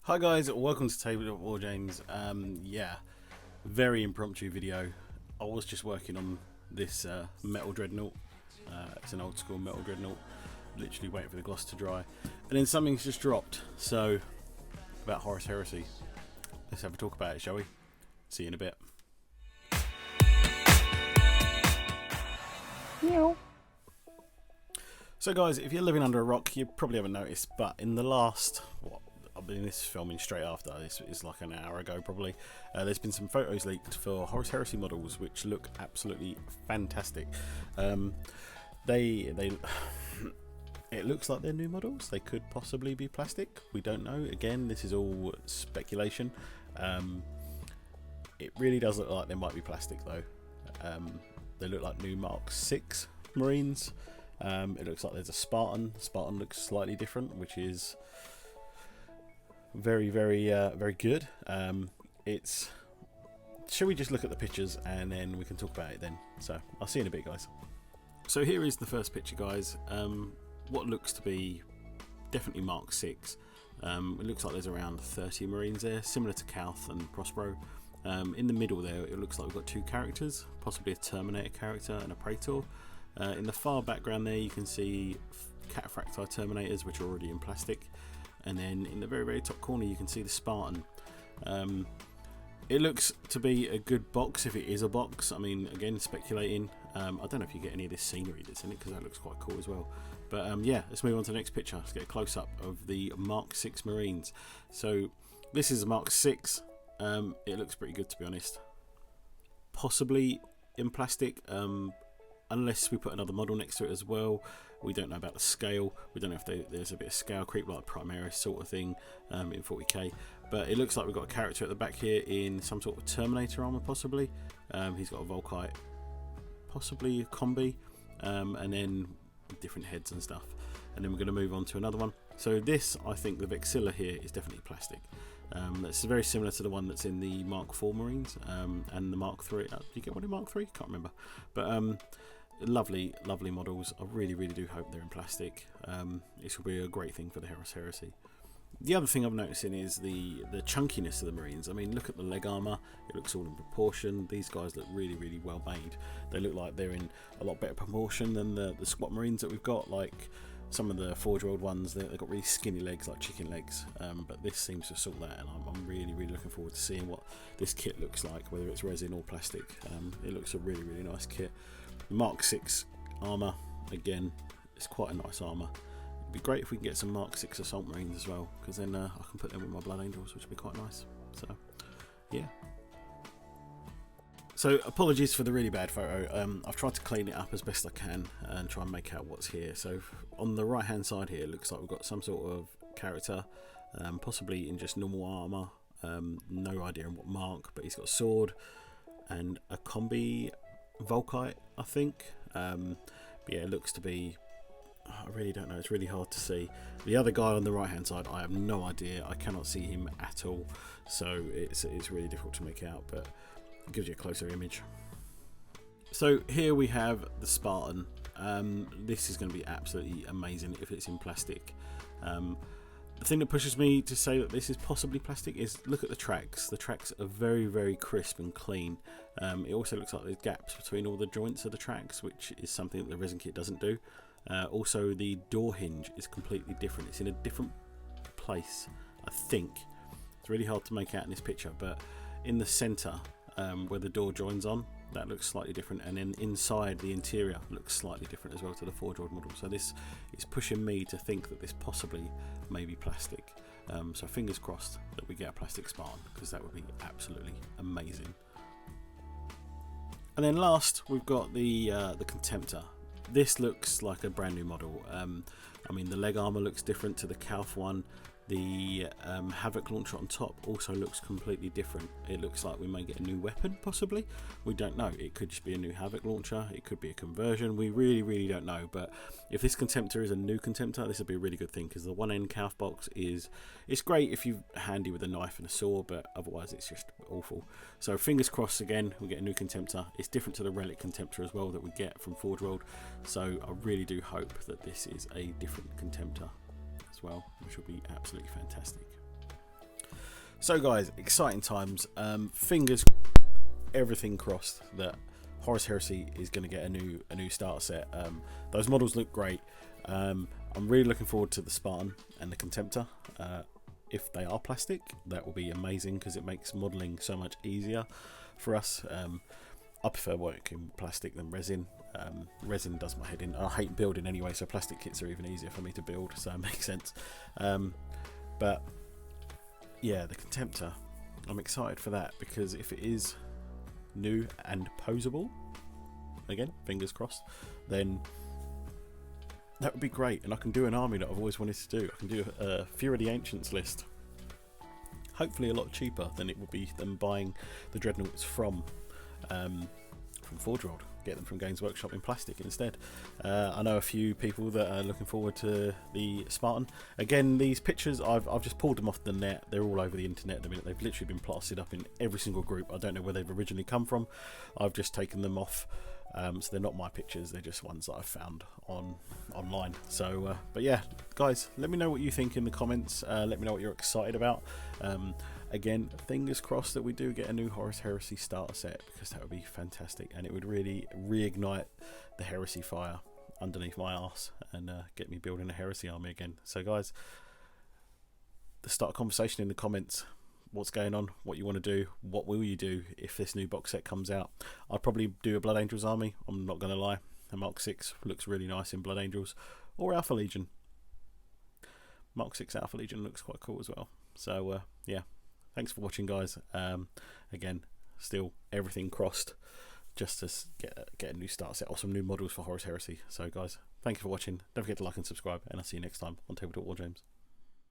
Hi guys, welcome to Tabletop War Games. Yeah, very impromptu video. I was just working on this metal dreadnought. It's an old school metal dreadnought, literally waiting for the gloss to dry. And then something's just dropped, so about Horus Heresy. Let's have a talk about it, shall we? See you in a bit. Meow. So guys, if you're living under a rock, you probably haven't noticed, but in the last, I've been this filming straight after, this is like an hour ago probably, there's been some photos leaked for Horus Heresy models which look absolutely fantastic. It looks like they're new models. They could possibly be plastic, we don't know. Again, this is all speculation. It really does look like they might be plastic though. They look like new Mark 6 Marines. It looks like there's a Spartan. Spartan looks slightly different, which is very good. Shall we just look at the pictures and then we can talk about it then? So I'll see you in a bit, guys. So here is the first picture, guys. What looks to be definitely Mark 6. It looks like there's around 30 Marines there, similar to Calth and Prospero. In the middle there, it looks like we've got two characters, possibly a Terminator character and a Praetor. In the far background there, you can see Cataphracti Terminators, which are already in plastic. And then in the very top corner, you can see the Spartan. It looks to be a good box if it is a box. I mean, again, speculating. I don't know if you get any of this scenery that's in it, because that looks quite cool as well. But yeah, let's move on to the next picture. Let's get a close-up of the Mark 6 Marines. So this is a Mark 6. It looks pretty good, to be honest. Possibly in plastic, unless we put another model next to it as well. We don't know about the scale. We don't know if there's a bit of scale creep like Primaris sort of thing in 40k. But it looks like we've got a character at the back here in some sort of Terminator armor, possibly. He's got a Volkite, possibly a combi, and then different heads and stuff. And then we're going to move on to another one. So this, I think the Vexilla here is definitely plastic. That's very similar to the one that's in the Mark 4 Marines and the Mark 3. Did you get one in Mark 3? Can't remember. But lovely models. I really do hope they're in plastic. This will be a great thing for the Horus Heresy. The other thing I'm noticing is the chunkiness of the Marines. I mean, look at the leg armour. It looks all in proportion. These guys look really well made. They look like they're in a lot better proportion than the squat Marines that we've got, like some of the Forge-World ones. They've got really skinny legs, like chicken legs. But this seems to sort that, and I'm really looking forward to seeing what this kit looks like, whether it's resin or plastic. It looks a really nice kit. Mark 6 armour, again, it's quite a nice armour. It'd be great if we can get some Mark 6 Assault Marines as well, because then I can put them with my Blood Angels, which would be quite nice. So, yeah. So, apologies for the really bad photo. I've tried to clean it up as best I can and try and make out what's here. So, on the right hand side here, it looks like we've got some sort of character, possibly in just normal armour. No idea in what mark, but he's got a sword and a combi Volkite, I think. But yeah, it looks to be, I really don't know, it's really hard to see. The other guy on the right hand side, I have no idea. I cannot see him at all, so it's really difficult to make out, but it gives you a closer image. So here we have the Spartan. This is going to be absolutely amazing if it's in plastic. The thing that pushes me to say that this is possibly plastic is look at the tracks. The tracks are very crisp and clean. It also looks like there's gaps between all the joints of the tracks, which is something that the resin kit doesn't do. Also, the door hinge is completely different. It's in a different place, I think. It's really hard to make out in this picture, but in the centre, where the door joins on, that looks slightly different, and then inside the interior looks slightly different as well to the Forge-World model. So this is pushing me to think that this possibly may be plastic. So fingers crossed that we get a plastic Spartan, because that would be absolutely amazing. And then last, we've got the contemptor. This looks like a brand new model. I mean, the leg armor looks different to the Calth one. The Havoc launcher on top also looks completely different. It looks like we may get a new weapon, possibly. We don't know. It could just be a new Havoc launcher. It could be a conversion. We really don't know. But if this Contemptor is a new Contemptor, this would be a really good thing, because the one end Calf box it's great if you're handy with a knife and a saw, but otherwise it's just awful. So fingers crossed again, we get a new Contemptor. It's different to the Relic Contemptor as well that we get from Forge World. So I really do hope that this is a different Contemptor as well, which will be absolutely fantastic. So guys, exciting times. Fingers everything crossed that Horus Heresy is going to get a new starter set. Those models look great. I'm really looking forward to the Spartan and the Contemptor. If they are plastic, that will be amazing because it makes modelling so much easier for us. I prefer working plastic than resin. Resin does my head in. I hate building anyway, so plastic kits are even easier for me to build, so it makes sense. But yeah, the Contemptor, I'm excited for that because if it is new and posable, again, fingers crossed, then that would be great, and I can do an army that I've always wanted to do. I can do a Fear of the Ancients list, hopefully a lot cheaper than it would be them buying the dreadnoughts from Forge World. Get them from Games Workshop in plastic instead. I know a few people that are looking forward to the Spartan. Again, these pictures, I've just pulled them off the net. They're all over the internet at the minute. They've literally been plastered up in every single group. I don't know where they've originally come from. I've just taken them off. So they're not my pictures, they're just ones that I've found online. So but yeah, guys, let me know what you think in the comments. Let me know what you're excited about. Again, fingers crossed that we do get a new Horus Heresy starter set, because that would be fantastic, and it would really reignite the heresy fire underneath my arse and get me building a heresy army again. So guys, let's start a conversation in the comments. What's going on, what you want to do, what will you do if this new box set comes out. I'd probably do a Blood Angels army, I'm not going to lie. A Mark 6 looks really nice in Blood Angels, or Alpha Legion. Mark 6 Alpha Legion looks quite cool as well. So yeah, thanks for watching guys. Again, still everything crossed just to get a new start set or some new models for Horus Heresy. So guys, thank you for watching, don't forget to like and subscribe, and I'll see you next time on Tabletop War Games.